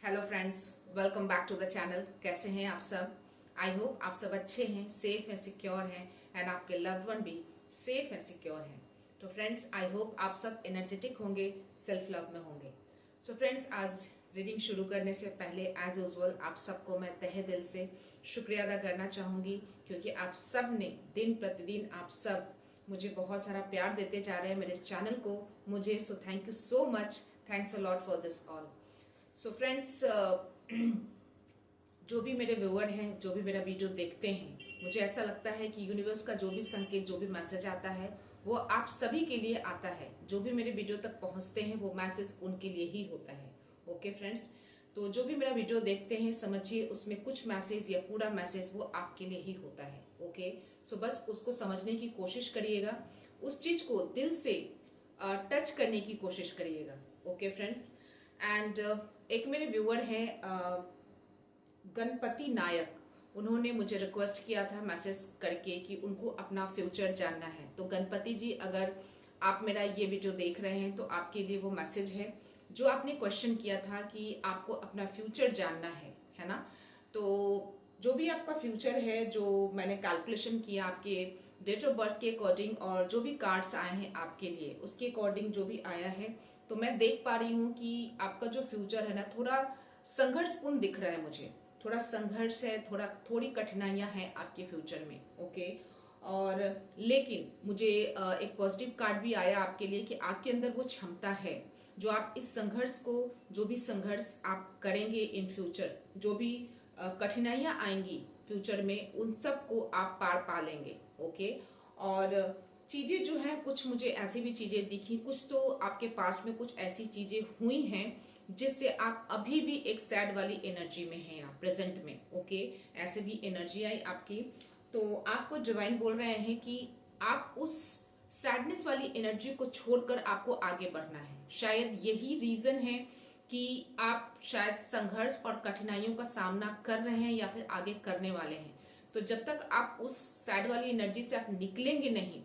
Hello friends, welcome back to the channel. कैसे हैं आप सब? आई होप आप सब अच्छे हैं, सेफ हैं, सिक्योर हैं एंड आपके लव्ड वन भी सेफ एंड सिक्योर हैं। तो फ्रेंड्स, आई होप आप सब एनर्जेटिक होंगे, सेल्फ लव में होंगे। सो फ्रेंड्स, आज रीडिंग शुरू करने से पहले एज यूजुअल आप सबको मैं तहे दिल से शुक्रिया अदा करना चाहूँगी, क्योंकि आप सब ने दिन प्रतिदिन आप सब मुझे बहुत सारा प्यार देते जा रहे हैं मेरे इस चैनल को मुझे। So thank you so much, thanks a lot for this all. So friends, जो भी मेरे व्यूअर हैं, जो भी मेरा वीडियो देखते हैं, मुझे ऐसा लगता है कि यूनिवर्स का जो भी संकेत, जो भी मैसेज आता है वो आप सभी के लिए आता है। जो भी मेरे वीडियो तक पहुंचते हैं वो मैसेज उनके लिए ही होता है। ओके फ्रेंड्स, तो जो भी मेरा वीडियो देखते हैं समझिए उसमें कुछ मैसेज या पूरा मैसेज वो आपके लिए ही होता है। ओके, सो बस उसको समझने की कोशिश करिएगा, उस चीज को दिल से टच करने की कोशिश करिएगा। ओके फ्रेंड्स, एंड एक मेरे व्यूअर हैं गणपति नायक, उन्होंने मुझे रिक्वेस्ट किया था मैसेज करके कि उनको अपना फ्यूचर जानना है। तो गणपति जी, अगर आप मेरा ये वीडियो देख रहे हैं तो आपके लिए वो मैसेज है जो आपने क्वेश्चन किया था कि आपको अपना फ्यूचर जानना है ना। तो जो भी आपका फ्यूचर है, जो मैंने कैलकुलेशन किया आपके डेट ऑफ बर्थ के अकॉर्डिंग और जो भी कार्ड्स आए हैं आपके लिए उसके अकॉर्डिंग जो भी आया है, तो मैं देख पा रही हूँ कि आपका जो फ्यूचर है ना थोड़ा संघर्षपूर्ण दिख रहा है मुझे। थोड़ा संघर्ष है, थोड़ी कठिनाइयां हैं आपके फ्यूचर में। ओके, और लेकिन मुझे एक पॉजिटिव कार्ड भी आया आपके लिए कि आपके अंदर वो क्षमता है जो आप इस संघर्ष को, जो भी संघर्ष आप करेंगे इन फ्यूचर, जो भी कठिनाइयां आएंगी फ्यूचर में, उन सब को आप पार पा लेंगे। ओके, और चीजें जो है, कुछ मुझे ऐसी भी चीजें दिखी, कुछ तो आपके पास में कुछ ऐसी चीजें हुई हैं जिससे आप अभी भी एक सैड वाली एनर्जी में हैं आप प्रेजेंट में। ओके, ऐसे भी एनर्जी आई आपकी, तो आपको डिवाइन बोल रहे हैं कि आप उस सैडनेस वाली एनर्जी को छोड़कर आपको आगे बढ़ना है। शायद यही रीजन है कि आप शायद संघर्ष और कठिनाइयों का सामना कर रहे हैं या फिर आगे करने वाले हैं। तो जब तक आप उस सैड वाली एनर्जी से आप निकलेंगे नहीं,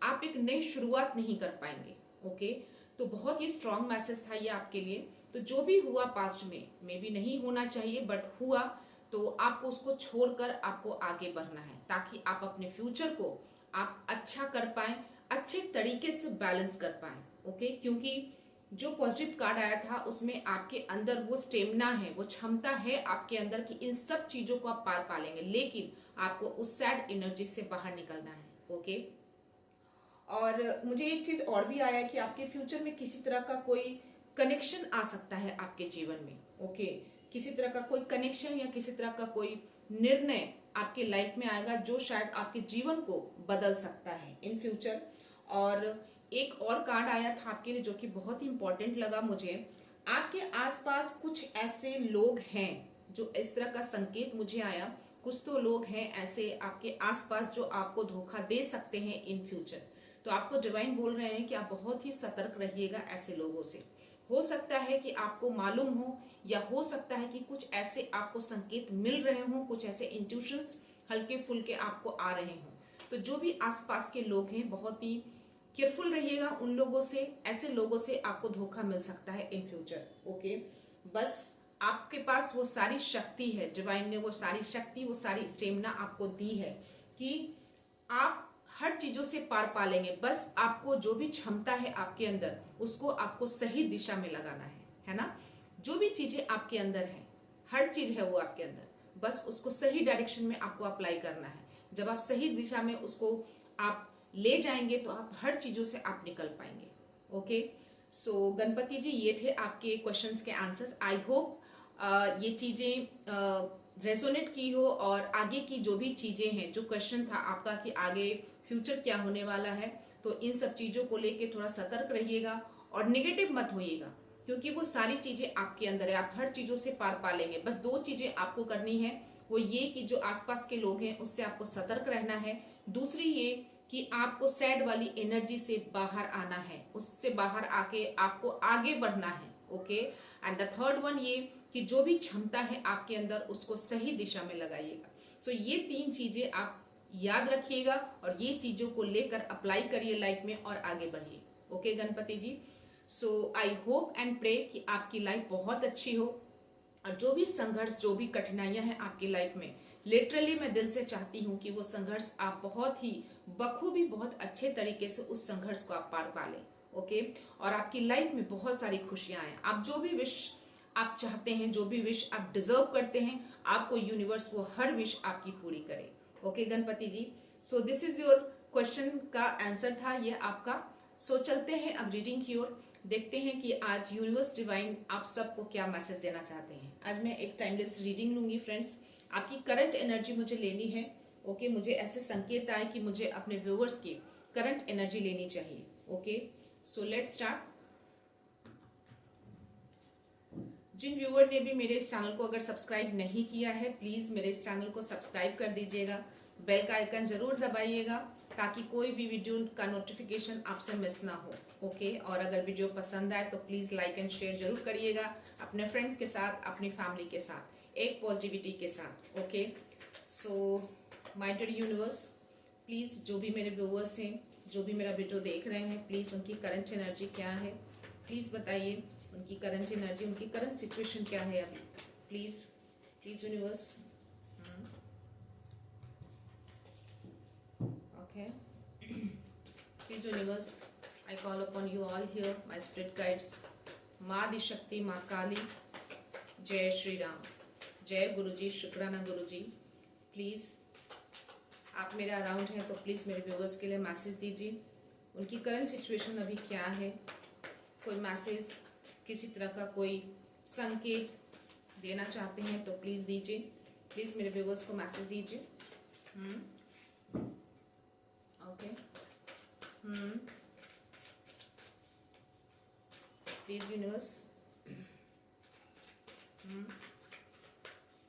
आप एक नई शुरुआत नहीं कर पाएंगे। ओके, तो बहुत ही स्ट्रांग मैसेज था ये आपके लिए। तो जो भी हुआ पास्ट में, मे भी नहीं होना चाहिए बट हुआ, तो आपको उसको छोड़कर आपको आगे बढ़ना है ताकि आप अपने फ्यूचर को आप अच्छा कर पाए, अच्छे तरीके से बैलेंस कर पाए। ओके, क्योंकि जो पॉजिटिव कार्ड आया था उसमें आपके अंदर वो स्टेमिना है, वो क्षमता है आपके अंदर कि इन सब चीजों को आप पार पा लेंगे, लेकिन आपको उस सैड एनर्जी से बाहर निकलना है। ओके, और मुझे एक चीज और भी आया कि आपके फ्यूचर में किसी तरह का कोई कनेक्शन आ सकता है आपके जीवन में। ओके, किसी तरह का कोई कनेक्शन या किसी तरह का कोई निर्णय आपके लाइफ में आएगा जो शायद आपके जीवन को बदल सकता है इन फ्यूचर। और एक और कार्ड आया था आपके लिए जो कि बहुत ही इंपॉर्टेंट लगा मुझे। आपके आसपास कुछ ऐसे लोग हैं, जो इस तरह का संकेत मुझे आया, कुछ तो लोग हैं ऐसे आपके आसपास जो आपको धोखा दे सकते हैं इन फ्यूचर। तो आपको डिवाइन बोल रहे हैं कि आप बहुत ही सतर्क रहिएगा ऐसे लोगों से। हो सकता है कि आपको मालूम हो, या हो सकता है कि कुछ ऐसे आपको संकेत मिल रहे हों, कुछ ऐसे इंट्यूशंस हल्के फुल्के आपको आ रहे हों। तो जो भी आसपास के लोग हैं, बहुत ही केयरफुल रहिएगा उन लोगों से। ऐसे लोगों से आपको धोखा मिल सकता है इन फ्यूचर। ओके, बस आपके पास वो सारी शक्ति है, डिवाइन ने वो सारी शक्ति, वो सारी स्टेमिना आपको दी है कि आप हर चीजों से पार पा लेंगे। बस आपको जो भी क्षमता है आपके अंदर, उसको आपको सही दिशा में लगाना है ना। जो भी चीजें आपके अंदर है, हर चीज है वो आपके अंदर, बस उसको सही डायरेक्शन में आपको अप्लाई करना है। जब आप सही दिशा में उसको आप ले जाएंगे तो आप हर चीजों से आप निकल पाएंगे। ओके, सो गणपति जी, ये थे आपके क्वेश्चंस के आंसर्स। आई होप ये चीजें रेजोनेट की हो, और आगे की जो भी चीजें हैं, जो क्वेश्चन था आपका कि आगे फ्यूचर क्या होने वाला है, तो इन सब चीजों को लेके थोड़ा सतर्क रहिएगा और निगेटिव मत होइएगा, क्योंकि वो सारी चीजें आपके अंदर है। आप हर चीजों से पार पा लेंगे। बस दो चीजें आपको करनी है, वो ये कि जो आसपास के लोग हैं उससे आपको सतर्क रहना है। दूसरी ये कि आपको सैड वाली एनर्जी से बाहर आना है, उससे बाहर आके आपको आगे बढ़ना है। Okay, and the third one ये कि जो भी क्षमता है आपके अंदर उसको सही दिशा में लगाइएगा। सो ये तीन चीजें आप याद रखिएगा और ये चीजों को लेकर अप्लाई करिए लाइफ में और आगे बढ़िए। Okay Ganpati ji, so I hope and pray कि आपकी लाइफ बहुत अच्छी हो, और जो भी संघर्ष, जो भी कठिनाइयां हैं आपकी लाइफ में, लिटरली मैं दिल से चाहती हूँ कि वो संघर्ष आप बहुत ही बखूबी, बहुत अच्छे तरीके से उस संघर्ष को आप पार पा लें। ओके, और आपकी लाइफ में बहुत सारी खुशियां आए। आप जो भी विश आप चाहते हैं, जो भी विश आप डिजर्व करते हैं, आपको यूनिवर्स वो हर विश आपकी पूरी करे। Okay Ganpati ji, so this is your question का आंसर था ये आपका। सो चलते हैं अब रीडिंग की ओर, देखते हैं कि आज यूनिवर्स डिवाइन आप सबको क्या मैसेज देना चाहते हैं। आज मैं एक टाइमलेस रीडिंग लूंगी फ्रेंड्स, आपकी करंट एनर्जी मुझे लेनी है। ओके, मुझे ऐसे संकेत आए कि मुझे अपने व्यूअर्स की करंट एनर्जी लेनी चाहिए। Okay, so let's start. जिन व्यूअर ने भी मेरे इस चैनल को अगर सब्सक्राइब नहीं किया है, प्लीज मेरे इस चैनल को सब्सक्राइब कर दीजिएगा, बेल का आइकन जरूर दबाइएगा ताकि कोई भी वीडियो का नोटिफिकेशन आपसे मिस ना हो। ओके, और अगर वीडियो पसंद आए तो प्लीज लाइक एंड शेयर जरूर करिएगा अपने फ्रेंड्स के साथ, अपनी फैमिली के साथ, एक पॉजिटिविटी के साथ। Okay, so my dear universe, please जो भी मेरे व्यूअर्स हैं, जो भी मेरा वीडियो देख रहे हैं, प्लीज उनकी करंट एनर्जी क्या है, प्लीज बताइए उनकी करंट एनर्जी, उनकी करंट सिचुएशन क्या है अभी। Please please universe. Okay, please universe, I call upon you all here, my spirit guides, माँ आदि शक्ति, माँ काली, जय श्री राम, जय गुरुजी, शुक्राना गुरुजी। प्लीज आप मेरे अराउंड हैं तो प्लीज मेरे व्यूअर्स के लिए मैसेज दीजिए, उनकी करंट सिचुएशन अभी क्या है। कोई मैसेज, किसी तरह का कोई संकेत देना चाहते हैं तो प्लीज दीजिए, प्लीज मेरे व्यूअर्स को मैसेज दीजिए। ओके, प्लीज यूनिवर्स,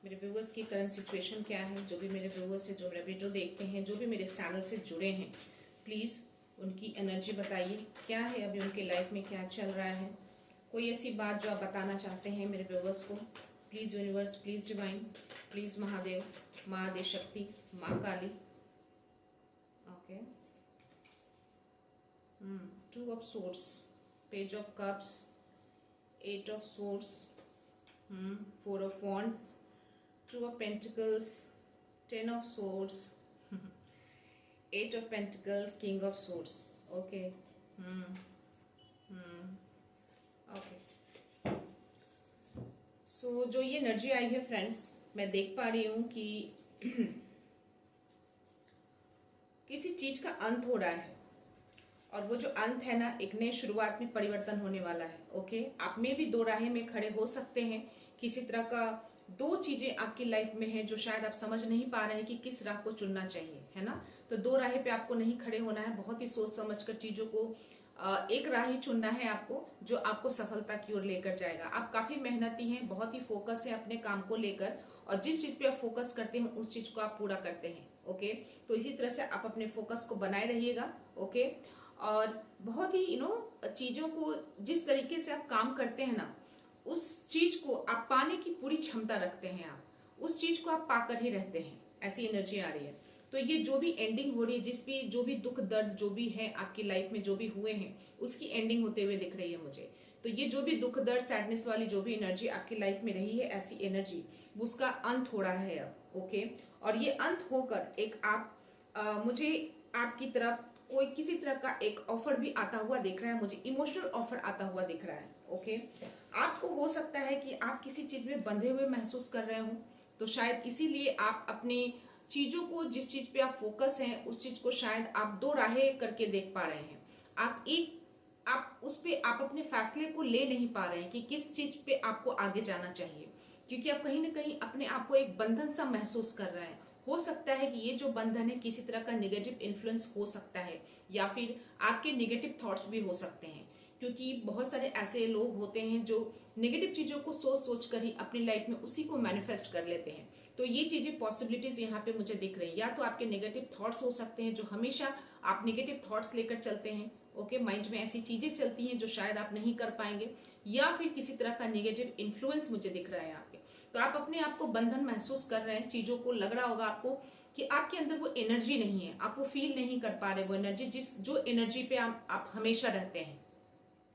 मेरे व्यूअर्स की करंट सिचुएशन क्या है। जो भी मेरे व्यूअर्स है, जो मेरा वीडियो देखते हैं, जो भी मेरे चैनल से जुड़े हैं, प्लीज उनकी एनर्जी बताइए, क्या है अभी उनके लाइफ में, क्या चल रहा है। कोई ऐसी बात जो आप बताना चाहते हैं मेरे व्यूअर्स को, please universe, please divine, please Mahadev, माँ आदि शक्ति, माँ Kali. Okay, 2 of swords, page of cups, 8 of swords, 4 of wands, 2 of pentacles, 10 of swords, 8 of pentacles, king of swords. Okay. Okay. So जो ये एनर्जी आई है फ्रेंड्स, मैं देख पा रही हूँ कि किसी चीज का अंत हो रहा है, और वो जो अंत है ना, एक नई शुरुआत में परिवर्तन होने वाला है। ओके, आप में भी 2 राहें में खड़े हो सकते हैं। किसी तरह का 2 चीजें आपकी लाइफ में हैं जो शायद आप समझ नहीं पा रहे हैं कि किस राह को चुनना चाहिए, है ना। तो 2 राह पे आपको नहीं खड़े होना है, बहुत ही सोच समझकर चीजों को एक राह ही चुनना है आपको, जो आपको सफलता की ओर लेकर जाएगा। आप काफी मेहनती हैं, बहुत ही फोकस है अपने काम को लेकर, और जिस चीज पे आप फोकस करते हैं उस चीज को आप पूरा करते हैं। ओके, तो इसी तरह से आप अपने फोकस को बनाए रहिएगा। ओके, और बहुत ही चीजों को जिस तरीके से आप काम करते हैं ना, उस चीज को आप पाने की पूरी क्षमता रखते हैं, आप उस चीज को आप पाकर ही रहते हैं, ऐसी एनर्जी आ रही है। तो ये जो भी एंडिंग हो रही है, जो भी दुख दर्द जो भी है आपकी लाइफ में, जो भी हुए हैं, उसकी एंडिंग होते हुए दिख रही है मुझे। तो ये जो भी दुख दर्द, सैडनेस वाली जो भी एनर्जी आपकी लाइफ में रही है, ऐसी एनर्जी, उसका अंत हो रहा है अब। ओके, और ये अंत होकर एक मुझे आपकी तरफ कोई किसी तरह का एक ऑफर भी आता हुआ दिख रहा है, मुझे इमोशनल ऑफर आता हुआ दिख रहा है। ओके, आपको हो सकता है कि आप किसी चीज में बंधे हुए महसूस कर रहे हो, तो शायद इसीलिए आप अपनी चीजों को, जिस चीज पे आप फोकस हैं, उस चीज को शायद आप 2 राहें करके देख पा रहे हैं। आप उस पे आप अपने फैसले को ले नहीं पा रहे हैं कि किस चीज पे आपको आगे जाना चाहिए, क्योंकि आप कहीं ना कहीं अपने आप को एक बंधन सा महसूस कर रहे हैं। हो सकता है कि ये जो बंधन है किसी तरह का नेगेटिव इन्फ्लुएंस हो सकता है, या फिर आपके नेगेटिव थॉट्स भी हो सकते हैं, क्योंकि बहुत सारे ऐसे लोग होते हैं जो नेगेटिव चीजों को सोच सोच कर ही अपनी लाइफ में उसी को मैनिफेस्ट कर लेते हैं। तो ये चीजें, पॉसिबिलिटीज यहाँ पे मुझे दिख रही है। या तो आपके नेगेटिव थॉट्स हो सकते हैं, जो हमेशा आप नेगेटिव थॉट्स लेकर चलते हैं। ओके, माइंड में ऐसी चीजें चलती हैं जो शायद आप नहीं कर पाएंगे, या फिर किसी तरह का नेगेटिव इन्फ्लुएंस मुझे दिख रहा है यहाँ पे। तो आप अपने आप को बंधन महसूस कर रहे हैं, चीजों को लग रहा होगा आपको कि आपके अंदर वो एनर्जी नहीं है, आप वो फील नहीं कर पा रहे वो एनर्जी, जो एनर्जी पे आप हमेशा रहते हैं,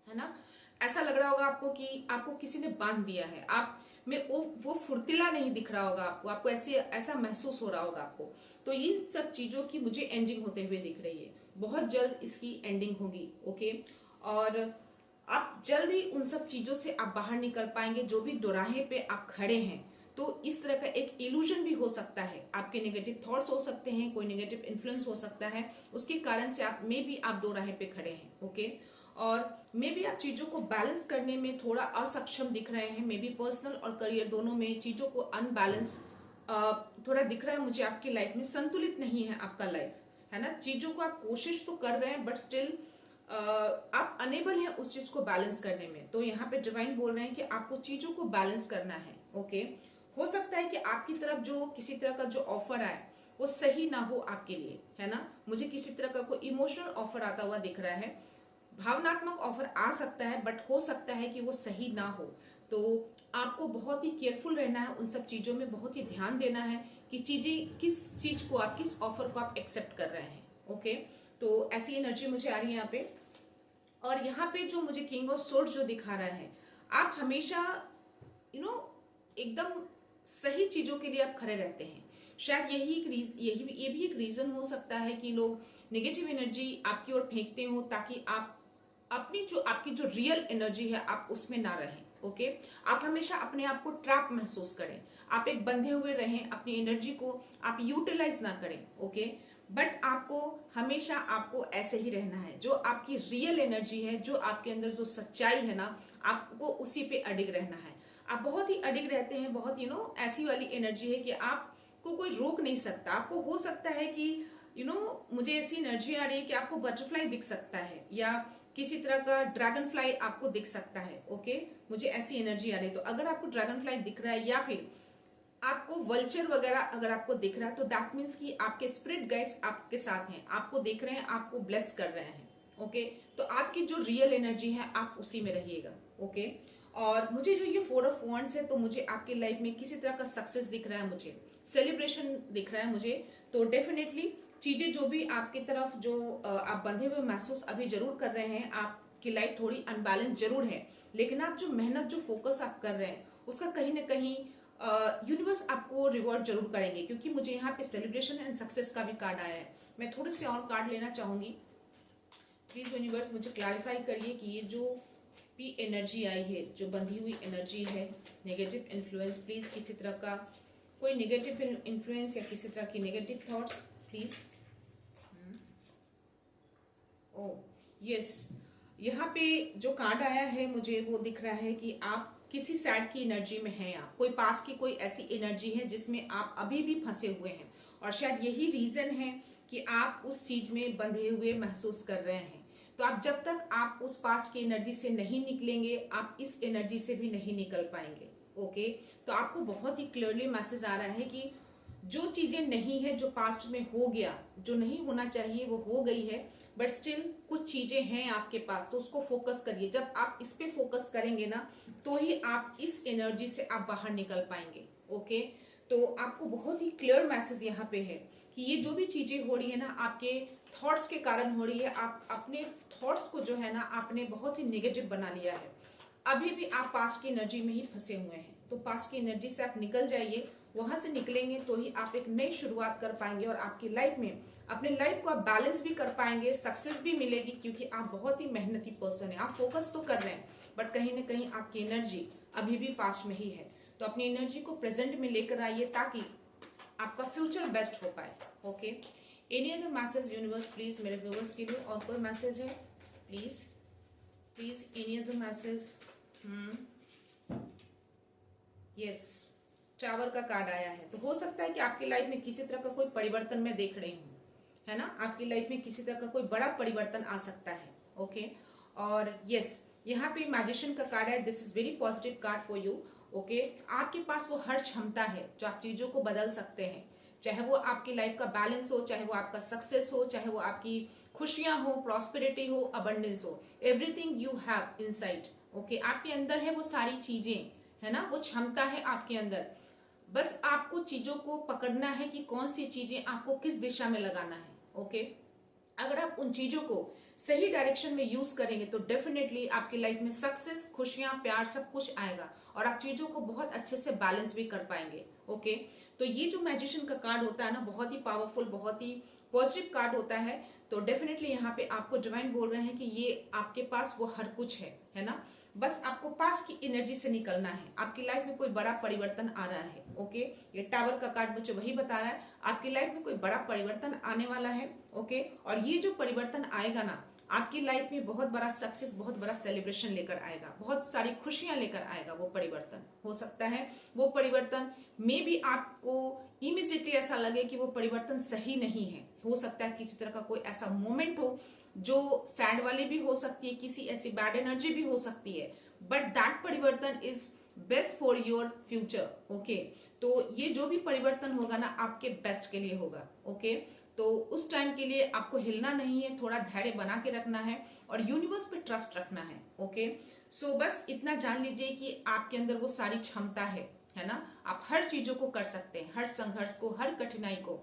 है ना। ऐसा लग रहा होगा आपको कि आपको किसी ने बांध दिया है। आप में वो फुर्तीला नहीं दिख रहा होगा आपको, आपको ऐसा महसूस हो रहा होगा आपको। तो इन सब चीजों की मुझे एंडिंग होते हुए दिख रही है, बहुत जल्द इसकी एंडिंग होगी। ओके, और आप जल्द ही उन सब चीजों से आप बाहर निकल पाएंगे। जो भी दोराहे पे आप खड़े हैं, तो इस तरह का एक इल्यूजन भी हो सकता है, आपके नेगेटिव थॉट्स हो सकते हैं, कोई नेगेटिव इन्फ्लुएंस हो सकता है, उसके कारण से आप मे भी आप दोराहे पे खड़े हैं। ओके, और मे भी आप चीजों को बैलेंस करने में थोड़ा असक्षम दिख रहे हैं, मे बी पर्सनल और करियर दोनों में चीजों को अनबैलेंस थोड़ा दिख रहा है मुझे। आपकी लाइफ में संतुलित नहीं है आपका लाइफ, है ना। चीजों को आप कोशिश तो कर रहे हैं, बट स्टिल आप अनेबल हैं उस चीज को बैलेंस करने में। तो यहाँ पे डिवाइन बोल रहे हैं कि आपको चीजों को बैलेंस करना है। ओके, हो सकता है कि आपकी तरफ जो किसी तरह का जो ऑफर आए वो सही ना हो आपके लिए, है ना। मुझे किसी तरह का कोई इमोशनल ऑफर आता हुआ दिख रहा है, भावनात्मक ऑफर आ सकता है, बट हो सकता है कि वो सही ना हो। तो आपको बहुत ही केयरफुल रहना है, उन सब चीजों में बहुत ही ध्यान देना है कि चीजें किस चीज को आप, किस ऑफर को आप एक्सेप्ट कर रहे हैं। ओके, तो ऐसी एनर्जी मुझे आ रही है यहाँ पे। और यहाँ पे जो मुझे किंग ऑफ सोर्ड जो दिखा रहा है, आप हमेशा एकदम सही चीजों के लिए आप खड़े रहते हैं। शायद ये भी एक रीजन हो सकता है कि लोग नेगेटिव एनर्जी आपकी ओर फेंकते हो, ताकि आप आपकी जो रियल एनर्जी है आप उसमें ना रहें। ओके, आप हमेशा अपने आप को ट्रैप महसूस करें, आप एक बंधे हुए रहें, अपनी एनर्जी को आप यूटिलाइज ना करें। ओके, बट आपको हमेशा आपको ऐसे ही रहना है। जो आपकी रियल एनर्जी है, जो आपके अंदर जो सच्चाई है ना, आपको उसी पे अडिग रहना है। आप बहुत ही अडिग रहते हैं, बहुत ऐसी वाली एनर्जी है कि आपको कोई रोक नहीं सकता। आपको हो सकता है कि मुझे ऐसी एनर्जी आ रही है कि आपको बटरफ्लाई दिख सकता है, या किसी तरह का ड्रैगन फ्लाई आपको दिख सकता है। ओके, मुझे ऐसी एनर्जी आ रही है। तो अगर आपको ड्रैगन फ्लाई दिख रहा है, या फिर आपको वल्चर वगैरह अगर आपको दिख रहा है, तो दैट मीन्स कि आपके स्पिरिट गाइड्स आपके साथ हैं, आपको देख रहे हैं, आपको ब्लेस कर रहे हैं। ओके, तो आपकी जो रियल एनर्जी है आप उसी में रहिएगा। ओके, और मुझे जो ये 4 ऑफ वांड्स है, तो मुझे आपकी लाइफ में किसी तरह का सक्सेस दिख रहा है, मुझे सेलिब्रेशन दिख रहा है मुझे। तो डेफिनेटली चीजें जो भी आपकी तरफ जो आप बंधे हुए महसूस अभी जरूर कर रहे हैं, आपकी लाइफ थोड़ी अनबैलेंस जरूर है, लेकिन आप जो मेहनत, जो फोकस आप कर रहे हैं, उसका कहीं ना कहीं यूनिवर्स आपको रिवॉर्ड जरूर करेंगे। क्योंकि मुझे यहाँ पे सेलिब्रेशन एंड सक्सेस का भी कार्ड आया है। मैं थोड़े से और कार्ड लेना चाहूंगी। प्लीज यूनिवर्स मुझे क्लैरिफाई करिए कि ये जो भी एनर्जी आई है, जो बंधी हुई एनर्जी है, नेगेटिव इन्फ्लुएंस, प्लीज किसी तरह का कोई नेगेटिव इन्फ्लुएंस या किसी तरह की negative thoughts, please. O yes, यहाँ पे जो कार्ड आया है मुझे वो दिख रहा है कि आप किसी सैड की एनर्जी में हैं, आप कोई पास की कोई ऐसी एनर्जी है जिसमें आप अभी भी फंसे हुए हैं, और शायद यही रीजन है कि आप उस चीज में बंधे हुए महसूस कर रहे हैं। तो आप जब तक आप उस पास्ट की एनर्जी से नहीं निकलेंगे, आप इस एनर्जी से भी नहीं निकल पाएंगे। ओके, तो आपको बहुत ही क्लियरली मैसेज आ रहा है कि जो चीजें नहीं है, जो पास्ट में हो गया, जो नहीं होना चाहिए वो हो गई है, बट स्टिल कुछ चीजें हैं आपके पास, तो उसको फोकस करिए। जब आप इस पे फोकस करेंगे ना, तो ही आप इस एनर्जी से आप बाहर निकल पाएंगे। ओके, तो आपको बहुत ही क्लियर मैसेज यहाँ पे है कि ये जो भी चीजें हो रही है ना, आपके थॉट्स के कारण हो रही है। आप अपने थॉट्स को जो है ना, आपने बहुत ही नेगेटिव बना लिया है। अभी भी आप पास्ट की एनर्जी में ही फंसे हुए हैं, तो पास्ट की एनर्जी से आप निकल जाइए। वहां से निकलेंगे तो ही आप एक नई शुरुआत कर पाएंगे, और आपकी लाइफ में अपने लाइफ को आप बैलेंस भी कर पाएंगे, सक्सेस भी मिलेगी। क्योंकि आप बहुत ही मेहनती पर्सन है, आप फोकस तो कर रहे हैं, बट कहीं ना कहीं आपकी एनर्जी अभी भी पास्ट में ही है। तो अपनी एनर्जी को प्रेजेंट में लेकर आइए, ताकि आपका फ्यूचर बेस्ट हो पाए। Okay, any other message universe please मेरे व्यूअर्स के लिए? और कोई मैसेज है please? Please any other message? Yes, tower का कार्ड आया है। तो हो सकता है कि आपकी लाइफ में किसी तरह का कोई परिवर्तन मैं देख रही हूँ, है ना। आपकी लाइफ में किसी तरह का कोई बड़ा परिवर्तन आ सकता है। ओके, और यस, यहाँ पे मैजिशियन का कार्ड है। This is very positive card for you. Okay, आपके पास वो हर क्षमता है जो आप चीजों को बदल सकते हैं, चाहे वो आपकी लाइफ का बैलेंस हो, चाहे वो आपका सक्सेस हो, चाहे वो आपकी खुशियां हो, प्रॉस्पेरिटी हो, अबंडेंस हो, everything you have inside. Okay, आपके अंदर है वो सारी चीजें, है ना, वो क्षमता है आपके अंदर। बस आपको चीजों को पकड़ना है कि कौन सी चीजें आपको किस दिशा में लगाना है। ओके, अगर आप उन चीजों को सही डायरेक्शन में यूज करेंगे तो डेफिनेटली आपकी लाइफ में सक्सेस, खुशियां, प्यार सब कुछ आएगा और आप चीजों को बहुत अच्छे से बैलेंस भी कर पाएंगे। ओके, तो ये जो मैजिशियन का कार्ड होता है ना, बहुत ही पावरफुल, बहुत ही पॉजिटिव कार्ड होता है। तो डेफिनेटली यहाँ पे आपको डिवाइन बोल रहे हैं कि ये आपके पास वो हर कुछ है ना, बस आपको पास्ट की एनर्जी से निकलना है। आपकी लाइफ में कोई बड़ा परिवर्तन आ रहा है। ओके, ये टावर का कार्ड मुझे वही बता रहा है, आपकी लाइफ में कोई बड़ा परिवर्तन आने वाला है। ओके, और ये जो परिवर्तन आएगा ना, आपकी लाइफ में बहुत बड़ा सक्सेस, बहुत बड़ा सेलिब्रेशन लेकर आएगा, बहुत सारी खुशियां लेकर आएगा। वो परिवर्तन हो सकता है, वो परिवर्तन में भी आपको इमीडिएटली ऐसा लगे कि वो परिवर्तन सही नहीं है। हो सकता है किसी तरह का कोई ऐसा मोमेंट हो जो सैड वाली भी हो सकती है, किसी ऐसी बैड एनर्जी भी हो सकती है, बट दैट परिवर्तन is best for your future. Okay, तो ये जो भी परिवर्तन होगा ना, आपके बेस्ट के लिए होगा। ओके, तो उस टाइम के लिए आपको हिलना नहीं है, थोड़ा धैर्य बना के रखना है और यूनिवर्स पे ट्रस्ट रखना है। ओके, सो बस इतना जान लीजिए कि आपके अंदर वो सारी क्षमता है ना, आप हर चीजों को कर सकते हैं, हर संघर्ष को, हर कठिनाई को,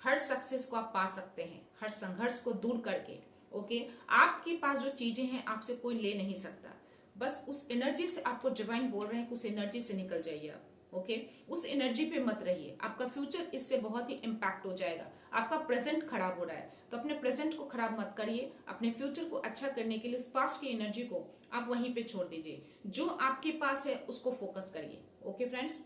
हर सक्सेस को आप पा सकते हैं, हर संघर्ष को दूर करके। ओके, आपके पास जो चीजें हैं आपसे कोई ले नहीं सकता। बस उस एनर्जी से, आपको डिवाइन बोल रहे हैं, उस एनर्जी से निकल जाइए आप। ओके, उस एनर्जी पे मत रहिए, आपका फ्यूचर इससे बहुत ही इम्पैक्ट हो जाएगा। आपका प्रेजेंट खराब हो रहा है तो अपने प्रेजेंट को खराब मत करिए, अपने फ्यूचर को अच्छा करने के लिए उस पास्ट की एनर्जी को आप वहीं पे छोड़ दीजिए, जो आपके पास है उसको फोकस करिए। ओके फ्रेंड्स,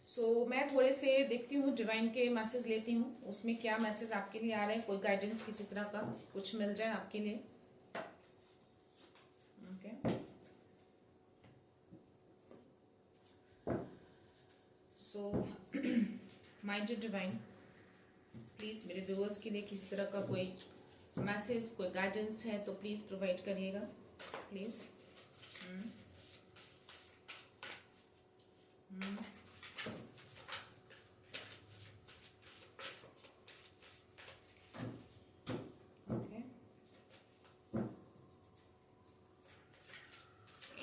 सो मैं थोड़े से देखती हूँ, डिवाइन के मैसेज लेती हूँ, उसमें क्या मैसेज आपके लिए आ रहे हैं, कोई गाइडेंस किसी तरह का कुछ मिल जाए आपके लिए। Okay, so my dear divine, please मेरे व्यूअर्स के लिए किसी तरह का कोई मैसेज, कोई गाइडेंस है तो प्लीज प्रोवाइड करिएगा, please. Okay,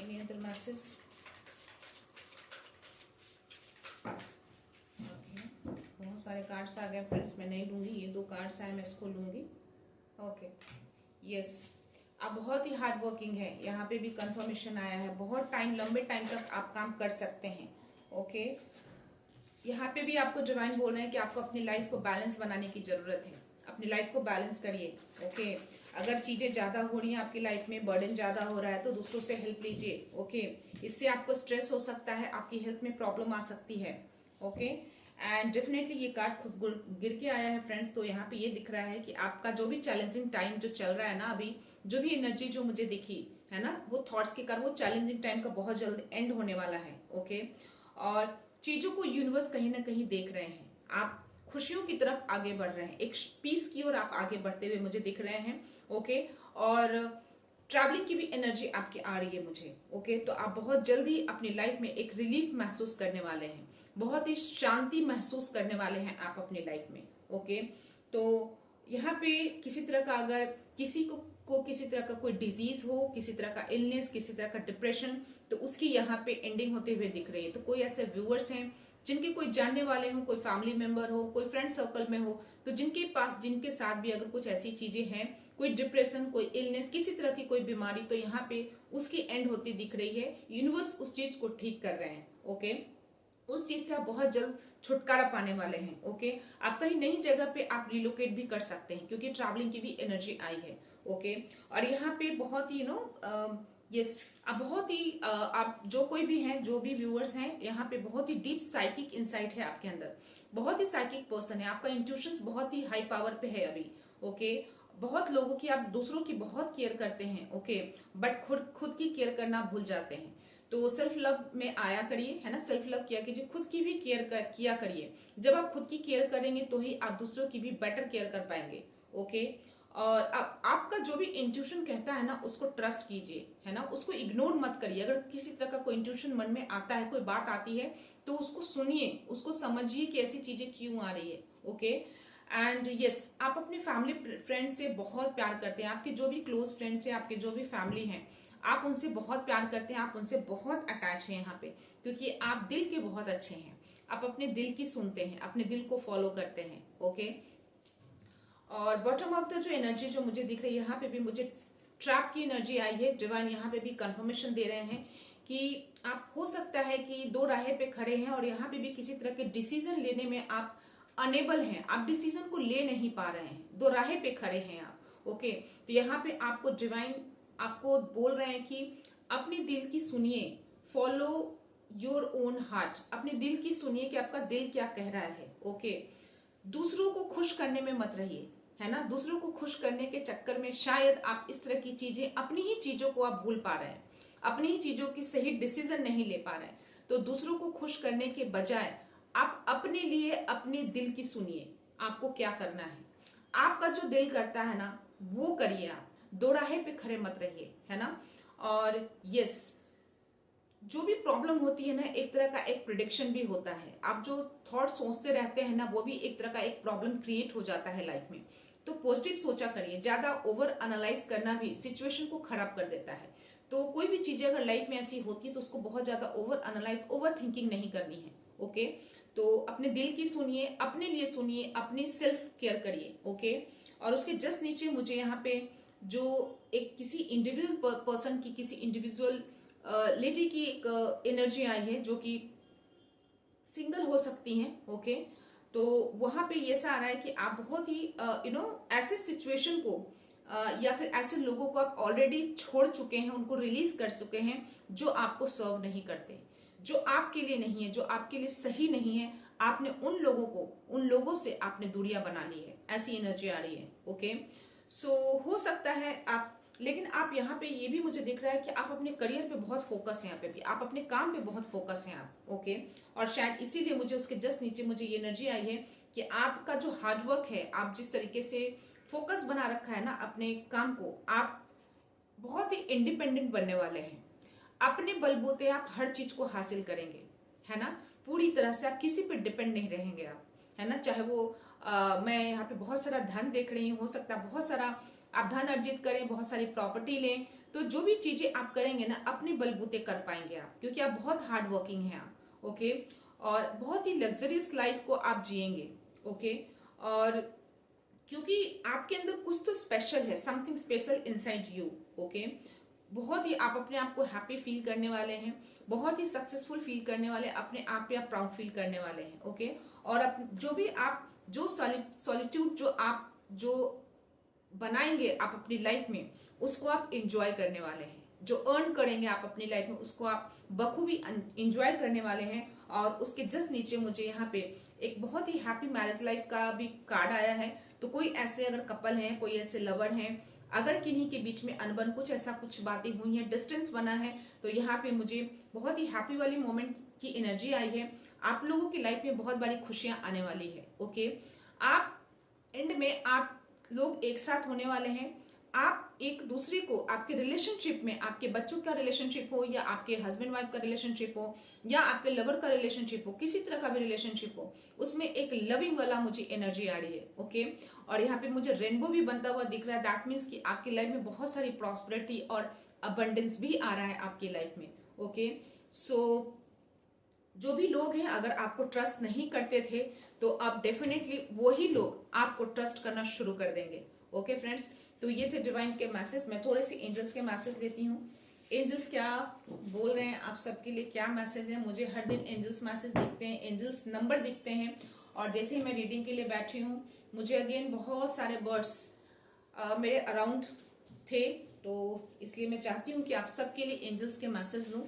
any other message? बहुत सारे कार्ड्स आ गए फ्रेंड्स, मैं नहीं लूंगी, ये 2 कार्ड्स आए, मैं इसको लूंगी। ओके, यस, आप बहुत ही हार्ड वर्किंग है, यहाँ पे भी कंफर्मेशन आया है, बहुत टाइम, लंबे टाइम तक आप काम कर सकते हैं। ओके, यहाँ पे भी आपको डिवाइन बोल रहे हैं कि आपको अपनी लाइफ को बैलेंस बनाने की जरूरत है, अपनी लाइफ को बैलेंस करिए। ओके, अगर चीजें ज्यादा हो रही हैं आपकी लाइफ में, बर्डन ज्यादा हो रहा है तो दूसरों से हेल्प लीजिए। ओके, इससे आपको स्ट्रेस हो सकता है, आपकी हेल्थ में प्रॉब्लम आ सकती है। ओके, एंड डेफिनेटली ये कार्ड खुद गिर के आया है फ्रेंड्स, तो यहाँ पे ये दिख रहा है कि आपका जो भी चैलेंजिंग टाइम जो चल रहा है ना, अभी जो भी एनर्जी जो मुझे दिखी है ना, वो थॉट्स के कारण वो चैलेंजिंग टाइम का बहुत जल्द एंड होने वाला है। ओके, और चीजों को यूनिवर्स कहीं ना कहीं देख रहे हैं, आप खुशियों की तरफ आगे बढ़ रहे हैं, एक पीस की ओर आप आगे बढ़ते हुए मुझे दिख रहे हैं। ओके, और ट्रैवलिंग की भी एनर्जी आपकी आ रही है मुझे। ओके, तो आप बहुत जल्दी अपनी लाइफ में एक रिलीफ महसूस करने वाले हैं, बहुत ही शांति महसूस करने वाले हैं आप अपनी लाइफ में। ओके, तो यहाँ पे किसी तरह का, अगर किसी को किसी तरह का कोई डिजीज हो, किसी तरह का इलनेस, किसी तरह का डिप्रेशन, तो उसकी यहाँ पे एंडिंग होते हुए दिख रही है। तो कोई ऐसे व्यूअर्स हैं जिनके कोई जानने वाले हो, कोई फैमिली मेंबर हो, कोई फ्रेंड सर्कल में हो, तो जिनके पास, जिनके साथ भी अगर कुछ ऐसी चीजें हैं, कोई डिप्रेशन, कोई इलनेस, किसी तरह की कोई बीमारी, तो यहाँ पे उसकी एंड होती दिख रही है। यूनिवर्स उस चीज को ठीक कर रहे हैं। ओके, उस चीज से आप बहुत जल्द छुटकारा पाने वाले हैं। ओके, आप कहीं नई जगह पे आप रिलोकेट भी कर सकते हैं क्योंकि ट्रैवलिंग की भी एनर्जी आई है। ओके, और यहाँ पे बहुत ही यस, आप बहुत ही आप जो कोई भी हैं, जो भी व्यूअर्स हैं, यहाँ पे बहुत ही डीप साइकिक इंसाइट है आपके अंदर, बहुत ही साइकिक पर्सन है, आपका इंट्यूशंस बहुत ही हाई पावर पे है अभी। ओके, बहुत लोगों की, आप दूसरों की बहुत केयर करते हैं। ओके, बट खुद की केयर करना भूल जाते हैं। तो सेल्फ लव में आया करिए, है ना, सेल्फ लव किया कीजिए, खुद की भी केयर किया करिए। जब आप खुद की केयर करेंगे तो ही आप दूसरों की भी बेटर केयर कर पाएंगे। ओके, और आपका जो भी इंट्यूशन कहता है ना, उसको ट्रस्ट कीजिए, है ना, उसको इग्नोर मत करिए। अगर किसी तरह का कोई इंट्यूशन मन में आता है, कोई बात आती है, तो उसको सुनिए, उसको समझिए कि ऐसी चीजें क्यों आ रही है। ओके, एंड यस, आप अपने फैमिली फ्रेंड्स से बहुत प्यार करते हैं, आपके जो भी क्लोज फ्रेंड्स हैं, आपके जो भी फैमिली हैं, आप उनसे बहुत प्यार करते हैं, आप उनसे बहुत अटैच हैं यहाँ पे, क्योंकि आप दिल के बहुत अच्छे हैं, आप अपने दिल की सुनते हैं, अपने दिल को फॉलो करते हैं। ओके, और बॉटम ऑफ द जो एनर्जी जो मुझे दिख रही है, यहाँ पे भी मुझे ट्रैप की एनर्जी आई है। डिवाइन यहाँ पे भी कंफर्मेशन दे रहे हैं कि आप हो सकता है कि दो राहें पे खड़े हैं और यहाँ पे भी किसी तरह के डिसीजन लेने में आप अनेबल हैं, आप डिसीजन को ले नहीं पा रहे हैं, दो राहें पे खड़े हैं आप। ओके, तो यहाँ पे आपको डिवाइन आपको बोल रहे हैं कि अपने दिल की सुनिए, फॉलो योर ओन हार्ट, अपने दिल की सुनिए कि आपका दिल क्या कह रहा है। ओके, दूसरों को खुश करने में मत रहिए, है ना। दूसरों को खुश करने के चक्कर में शायद आप इस तरह की चीजें, अपनी ही चीजों को आप भूल पा रहे हैं, अपनी ही चीजों की सही डिसीजन नहीं ले पा रहे हैं। तो दूसरों को खुश करने के बजाय आप अपने लिए अपने दिल की सुनिए, आपको क्या करना है, आपका जो दिल करता है ना वो करिए, आप दो राहे पे खड़े मत रहिए, है ना। और यस, जो भी प्रॉब्लम होती है ना, एक तरह का एक प्रिडिक्शन भी होता है। आप जो थॉट सोचते रहते हैं ना, वो भी एक तरह का एक प्रॉब्लम क्रिएट हो जाता है लाइफ में। तो पॉजिटिव सोचा करिए, ज्यादा ओवर एनालाइज करना भी सिचुएशन को खराब कर देता है। तो कोई भी चीजें अगर लाइफ में ऐसी होती है तो उसको बहुत ज्यादा ओवर एनालाइज, ओवर थिंकिंग नहीं करनी है। ओके, तो अपने दिल की सुनिए, अपने लिए सुनिए, अपनी सेल्फ केयर करिए। ओके, और उसके जस्ट नीचे मुझे यहाँ पे जो एक किसी इंडिविजुअल पर्सन की, किसी इंडिविजुअल लेडी की एक एनर्जी आई है जो कि सिंगल हो सकती हैं। ओके, तो वहां पे ये सा आ रहा है कि आप बहुत ही ऐसे सिचुएशन को या फिर ऐसे लोगों को आप ऑलरेडी छोड़ चुके हैं, उनको रिलीज कर चुके हैं जो आपको सर्व नहीं करते, जो आपके लिए नहीं है, जो आपके लिए सही नहीं है। आपने उन लोगों को, उन लोगों से आपने दूरियां बना ली है, ऐसी एनर्जी आ रही है। ओके, सो हो सकता है आप, लेकिन आप यहाँ पे ये भी मुझे दिख रहा है कि आप अपने करियर पे बहुत फोकस है, यहाँ पे भी आप अपने काम पे बहुत फोकस हैं आप। ओके, और शायद इसीलिए मुझे उसके जस्ट नीचे मुझे ये एनर्जी आई है कि आपका जो हार्डवर्क है, आप जिस तरीके से फोकस बना रखा है ना अपने काम को, आप बहुत ही इंडिपेंडेंट बनने वाले हैं। अपने बलबूते आप हर चीज को हासिल करेंगे, है ना। पूरी तरह से आप किसी पे डिपेंड नहीं रहेंगे आप, है ना। चाहे वो मैं यहाँ पे बहुत सारा धन देख रही हूँ, हो सकता है बहुत सारा आप धन अर्जित करें, बहुत सारी प्रॉपर्टी लें, तो जो भी चीजें आप करेंगे ना अपने बलबूते कर पाएंगे आप, क्योंकि आप बहुत हार्ड वर्किंग हैं आप। ओके, और बहुत ही लग्जरियस लाइफ को आप जिएंगे। ओके, और क्योंकि आपके अंदर कुछ तो स्पेशल है, something special inside you. Okay, बहुत ही आप अपने आप को हैप्पी फील करने वाले हैं, बहुत ही सक्सेसफुल फील करने वाले, अपने आप पे आप प्राउड फील करने वाले हैं। ओके, और जो भी आप जो सॉलिट्यूड जो आप जो बनाएंगे आप अपनी लाइफ में, उसको आप इंजॉय करने वाले हैं। जो अर्न करेंगे आप अपनी लाइफ में, उसको आप बखूबी इंजॉय करने वाले हैं। और उसके जस्ट नीचे मुझे यहाँ पे एक बहुत ही हैप्पी मैरिज लाइफ का भी कार्ड आया है। तो कोई ऐसे अगर कपल हैं, कोई ऐसे लवर हैं, अगर किन्हीं के बीच में अनबन, कुछ ऐसा कुछ बातें हुई हैं, डिस्टेंस बना है, तो यहाँ पे मुझे बहुत ही हैप्पी वाली मोमेंट की एनर्जी आई है। आप लोगों की लाइफ में बहुत बड़ी खुशियां आने वाली है। ओके, आप एंड में आप लोग एक साथ होने वाले हैं। आप एक दूसरे को, आपके रिलेशनशिप में, आपके बच्चों का रिलेशनशिप हो या आपके हस्बैंड वाइफ का रिलेशनशिप हो या आपके लवर का रिलेशनशिप हो, किसी तरह का भी रिलेशनशिप हो, उसमें एक लविंग वाला मुझे एनर्जी आ रही है। ओके, और यहाँ पे मुझे रेनबो भी बनता हुआ दिख रहा है। दैट मीन्स कि आपकी लाइफ में बहुत सारी प्रॉस्पेरिटी और अबंडेंस भी आ रहा है आपकी लाइफ में। ओके, सो जो भी लोग हैं, अगर आपको ट्रस्ट नहीं करते थे तो आप डेफिनेटली वही लोग आपको ट्रस्ट करना शुरू कर देंगे। ओके फ्रेंड्स, तो ये थे डिवाइन के मैसेज। मैं थोड़े से एंजल्स के मैसेज देती हूँ। एंजल्स क्या बोल रहे हैं आप सबके लिए, क्या मैसेज है। मुझे हर दिन एंजल्स मैसेज दिखते हैं, एंजल्स नंबर दिखते हैं। और जैसे ही मैं रीडिंग के लिए बैठी हूँ, मुझे अगेन बहुत सारे बर्ड्स मेरे अराउंड थे, तो इसलिए मैं चाहती हूँ कि आप सबके लिए एंजल्स के मैसेज लूँ।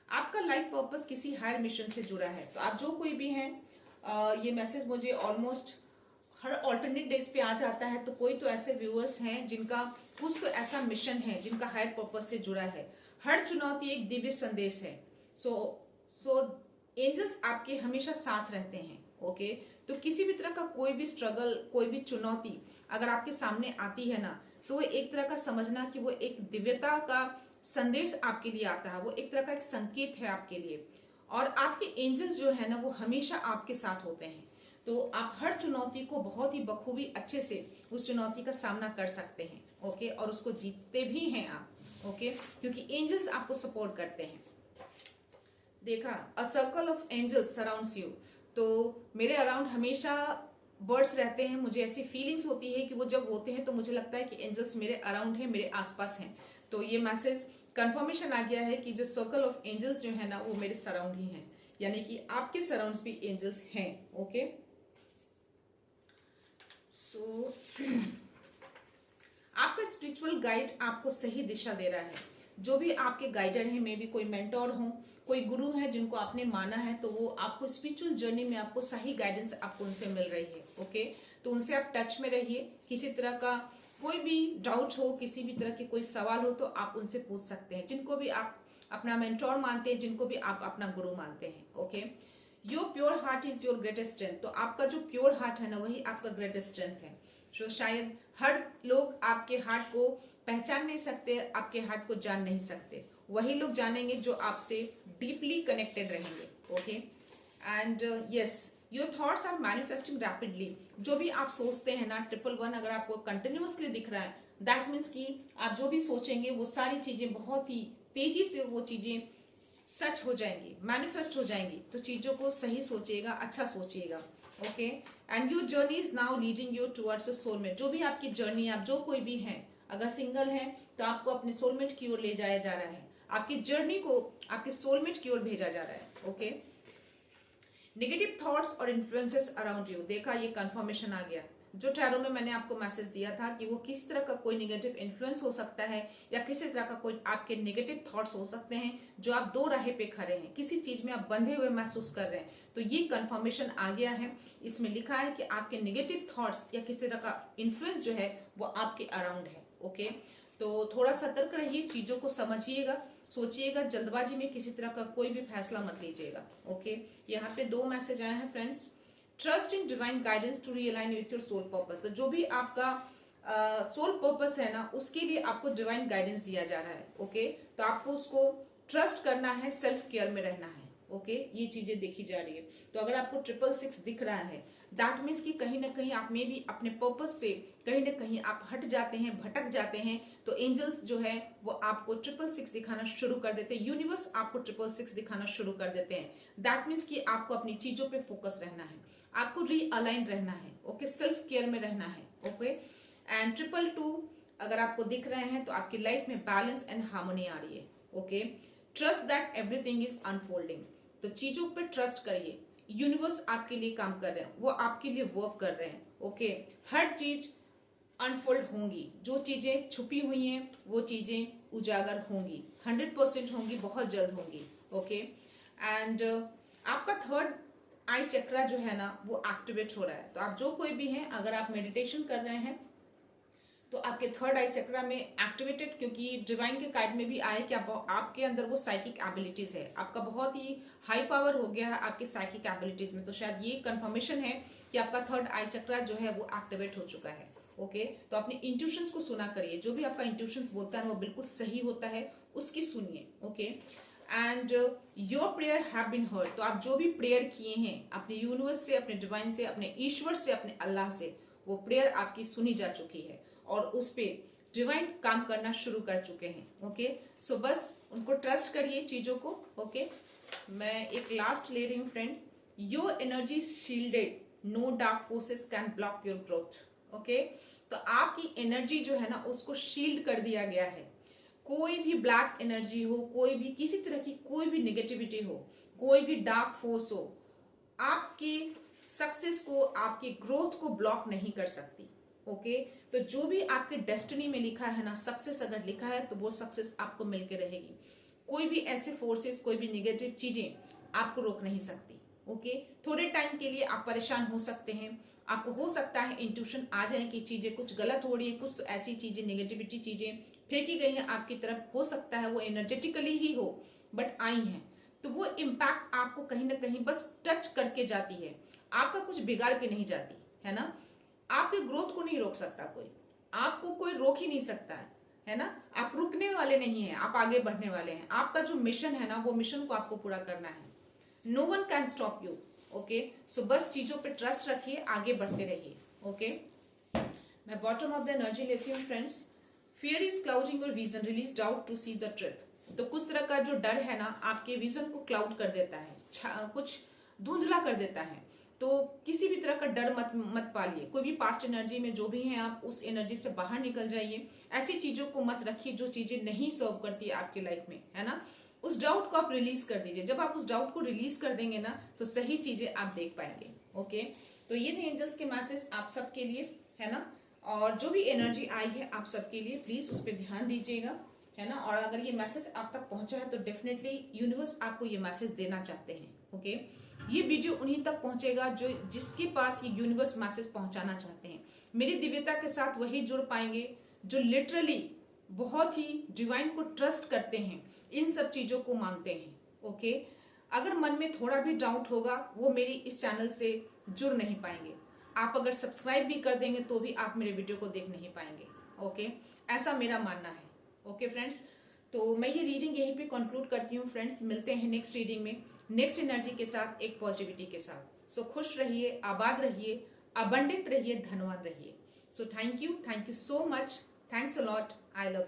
आपका लाइफ पर्पस किसी हायर मिशन से जुड़ा है, तो आप जो कोई भी हैं, ये मैसेज मुझे ऑलमोस्ट हर ऑल्टरनेट डेज पे आ जाता है। तो कोई तो ऐसे व्यूअर्स हैं जिनका कुछ तो ऐसा मिशन है, जिनका हायर पर्पस से जुड़ा है। हर चुनौती एक दिव्य संदेश है। सो एंजल्स आपके हमेशा साथ रहते हैं। ओके, तो किसी भी तरह का कोई भी स्ट्रगल, कोई भी चुनौती अगर आपके सामने आती है ना, तो एक तरह का समझना कि वो एक दिव्यता का संदेश आपके लिए आता है, वो एक तरह का एक संकेत है आपके लिए। और आपके एंजल्स जो है ना, वो हमेशा आपके साथ होते हैं। तो आप हर चुनौती को बहुत ही बखूबी अच्छे से उस चुनौती का सामना कर सकते हैं। ओके, और उसको जीतते भी हैं आप। ओके, क्योंकि एंजल्स आपको सपोर्ट करते हैं। देखा, a circle of angels surrounds you. तो मेरे अराउंड हमेशा बर्ड्स रहते हैं, मुझे ऐसी फीलिंग्स होती है कि वो जब होते हैं तो मुझे लगता है कि एंजल्स मेरे अराउंड है, मेरे आसपास हैं। तो ये मैसेज कंफर्मेशन आ गया है कि जो सर्कल ऑफ एंजल्स जो है ना वो मेरे सराउंड ही हैं, यानी कि आपके सराउंड्स भी एंजल्स हैं। ओके, सो आपका स्पिरिचुअल गाइड आपको सही दिशा दे रहा है। जो भी आपके गाइडर हैं, मे बी कोई मेंटोर हो, कोई गुरु है जिनको आपने माना है, तो वो आपको स्पिरिचुअल जर्नी में आपको सही गाइडेंस आपको उनसे मिल रही है। ओके, तो उनसे आप टच में रहिए। किसी तरह का कोई भी डाउट हो, किसी भी तरह के कोई सवाल हो तो आप उनसे पूछ सकते हैं, जिनको भी आप अपना मेंटोर मानते हैं, जिनको भी आप अपना गुरु मानते हैं। Okay, your pure heart is your greatest strength. तो आपका जो प्योर हार्ट है ना वही आपका ग्रेटेस्ट स्ट्रेंथ है। तो शायद हर लोग आपके हार्ट को पहचान नहीं सकते, आपके हार्ट को जान नहीं सकते, वही लोग जानेंगे जो आपसे डीपली कनेक्टेड रहेंगे। Okay, and yes, your thoughts are manifesting rapidly. जो भी आप सोचते हैं ना, 111 अगर आपको कंटिन्यूअसली दिख रहा है, दैट मीन्स कि आप जो भी सोचेंगे वो सारी चीजें बहुत ही तेजी से वो चीजें सच हो जाएंगी, मैनिफेस्ट हो जाएंगी। तो चीजों को सही सोचिएगा, अच्छा सोचिएगा। Okay, and your journey is now leading you towards soulmate. जो भी आपकी जर्नी, आप जो कोई भी हैं, अगर सिंगल हैं तो आपको अपने सोलमेट की ओर ले जाया जा रहा है, आपकी जर्नी को आपके सोलमेट की ओर भेजा जा रहा है। ओके, नेगेटिव थॉट्स और इन्फ्लुएंसेस अराउंड यू, देखा ये कंफर्मेशन आ गया। जो टैरो में मैंने आपको मैसेज दिया था कि वो किस तरह का कोई नेगेटिव इन्फ्लुएंस हो सकता है या किसी तरह का कोई आपके नेगेटिव थॉट्स हो सकते हैं, जो आप दो राहे पे खड़े हैं, किसी चीज में आप बंधे हुए महसूस कर रहे हैं, तो ये कंफर्मेशन आ गया है। इसमें लिखा है कि आपके नेगेटिव थॉट्स या किसी तरह का इन्फ्लुएंस जो है वो आपके अराउंड है। ओके, तो थोड़ा सतर्क रहिए, चीजों को समझिएगा, सोचिएगा, जल्दबाजी में किसी तरह का कोई भी फैसला मत लीजिएगा। ओके, यहाँ पे 2 मैसेज आए हैं friends. Trust in divine guidance to realign with your soul purpose. तो जो भी आपका सोल पर्पस है ना, उसके लिए आपको डिवाइन गाइडेंस दिया जा रहा है। ओके, तो आपको उसको ट्रस्ट करना है, सेल्फ केयर में रहना है। ओके, ये चीजें देखी जा रही है। तो अगर आपको 666 दिख रहा है, दैट मीन्स कि कहीं ना कहीं आप में भी अपने पर्पस से कहीं ना कहीं आप हट जाते हैं, भटक जाते हैं। तो एंजल्स जो है वो आपको 666 दिखाना शुरू कर देते हैं, यूनिवर्स आपको 666 दिखाना शुरू कर देते हैं। दैट मीन्स कि आपको अपनी चीजों पे फोकस रहना है, आपको रीअलाइन रहना है। ओके, सेल्फ केयर में रहना है। ओके, एंड 222 अगर आपको दिख रहे हैं तो आपकी लाइफ में बैलेंस एंड हार्मनी आ रही है। Okay, trust that everything is unfolding. तो चीजों पे ट्रस्ट करिए, यूनिवर्स आपके लिए काम कर रहे हैं, वो आपके लिए वर्क कर रहे हैं। ओके, हर चीज अनफोल्ड होंगी, जो चीजें छुपी हुई हैं वो चीजें उजागर होंगी, 100% होंगी, बहुत जल्द होंगी। ओके, एंड आपका थर्ड आई चक्रा जो है ना वो एक्टिवेट हो रहा है। तो आप जो कोई भी हैं, अगर आप मेडिटेशन कर रहे हैं तो आपके थर्ड आई चक्रा में एक्टिवेटेड, क्योंकि डिवाइन के गाइड में भी आए कि आपके अंदर वो साइकिक एबिलिटीज है, आपका बहुत ही हाई पावर हो गया है आपके साइकिक एबिलिटीज में। तो शायद ये कंफर्मेशन है कि आपका थर्ड आई चक्रा जो है वो एक्टिवेट हो चुका है। ओके, तो अपने इंट्यूशंस को सुना करिए, जो भी आपका इंट्यूशंस बोलता है वो बिल्कुल सही होता है, उसकी सुनिए। Okay, and your prayer have been heard. तो आप जो भी प्रेयर किए हैं अपने यूनिवर्स से, अपने डिवाइन से, अपने ईश्वर से, अपने अल्लाह से, वो प्रेयर आपकी सुनी जा चुकी है और उस पर डिवाइन काम करना शुरू कर चुके हैं। ओके, सो बस उनको ट्रस्ट करिए चीजों को। ओके, मैं एक लास्ट ले रही हूँ friend. Your energy shielded, no dark forces can block your growth. Okay, तो आपकी एनर्जी जो है ना उसको शील्ड कर दिया गया है। कोई भी ब्लैक एनर्जी हो, कोई भी किसी तरह की कोई भी नेगेटिविटी हो, कोई भी डार्क फोर्स हो, आपके सक्सेस को, आपकी ग्रोथ को ब्लॉक नहीं कर सकती। ओके, तो जो भी आपके डेस्टिनी में लिखा है ना, सक्सेस अगर लिखा है तो वो सक्सेस आपको मिलके रहेगी। कोई भी ऐसे फोर्सेस, कोई भी नेगेटिव चीजें आपको रोक नहीं सकती। ओके, थोड़े टाइम के लिए आप परेशान हो सकते हैं, आपको हो सकता है इंट्यूशन आ जाए कि चीजें कुछ गलत हो रही है, कुछ ऐसी चीजें नेगेटिविटी चीजें फेंकी गई हैं आपकी तरफ, हो सकता है वो एनर्जेटिकली ही हो बट आई हैं, तो वो इम्पैक्ट आपको कहीं ना कहीं बस टच करके जाती है, आपका कुछ बिगाड़ के नहीं जाती है ना। आपके ग्रोथ को नहीं रोक सकता कोई, आपको कोई रोक ही नहीं सकता है ना। आप रुकने वाले नहीं हैं, आप आगे बढ़ने वाले हैं। आपका जो मिशन है ना वो मिशन को आपको पूरा करना है। No one can stop you. Okay, so बस चीजों पे ट्रस्ट रखिए, आगे बढ़ते रहिए। ओके, मैं बॉटम ऑफ द एनर्जी लेती हूँ friends. Fear is clouding your vision, release doubt to see the truth. तो कुछ तरह का जो डर है ना आपके विजन को क्लाउड कर देता है, कुछ धुंधला कर देता है। तो किसी भी तरह का डर मत मत पालिए। कोई भी पास्ट एनर्जी में जो भी हैं आप, उस एनर्जी से बाहर निकल जाइए। ऐसी चीजों को मत रखिए जो चीजें नहीं सर्व करती आपकी लाइफ में, है ना। उस डाउट को आप रिलीज कर दीजिए। जब आप उस डाउट को रिलीज कर देंगे ना, तो सही चीजें आप देख पाएंगे। ओके, तो ये थे एंजल्स के मैसेज आप सबके लिए, है ना। और जो भी एनर्जी आई है आप सबके लिए, प्लीज उस पर ध्यान दीजिएगा, है ना। और अगर ये मैसेज आप तक पहुंचा है तो डेफिनेटली यूनिवर्स आपको ये मैसेज देना चाहते हैं। ओके, ये वीडियो उन्हीं तक पहुंचेगा जो जिसके पास ये यूनिवर्स मैसेज पहुंचाना चाहते हैं। मेरी दिव्यता के साथ वही जुड़ पाएंगे जो लिटरली बहुत ही डिवाइन को ट्रस्ट करते हैं, इन सब चीजों को मानते हैं। ओके, अगर मन में थोड़ा भी डाउट होगा वो मेरी इस चैनल से जुड़ नहीं पाएंगे। आप अगर सब्सक्राइब भी कर देंगे तो भी आप मेरे वीडियो को देख नहीं पाएंगे। ओके, ऐसा मेरा मानना है। ओके फ्रेंड्स, तो मैं ये रीडिंग यहीं पे कंक्लूड करती हूँ फ्रेंड्स। मिलते हैं नेक्स्ट रीडिंग में, नेक्स्ट एनर्जी के साथ, एक पॉजिटिविटी के साथ। सो खुश रहिए, आबाद रहिए, अबंडेंट रहिए, धनवान रहिए। So thank you so much, thanks a lot, I love you.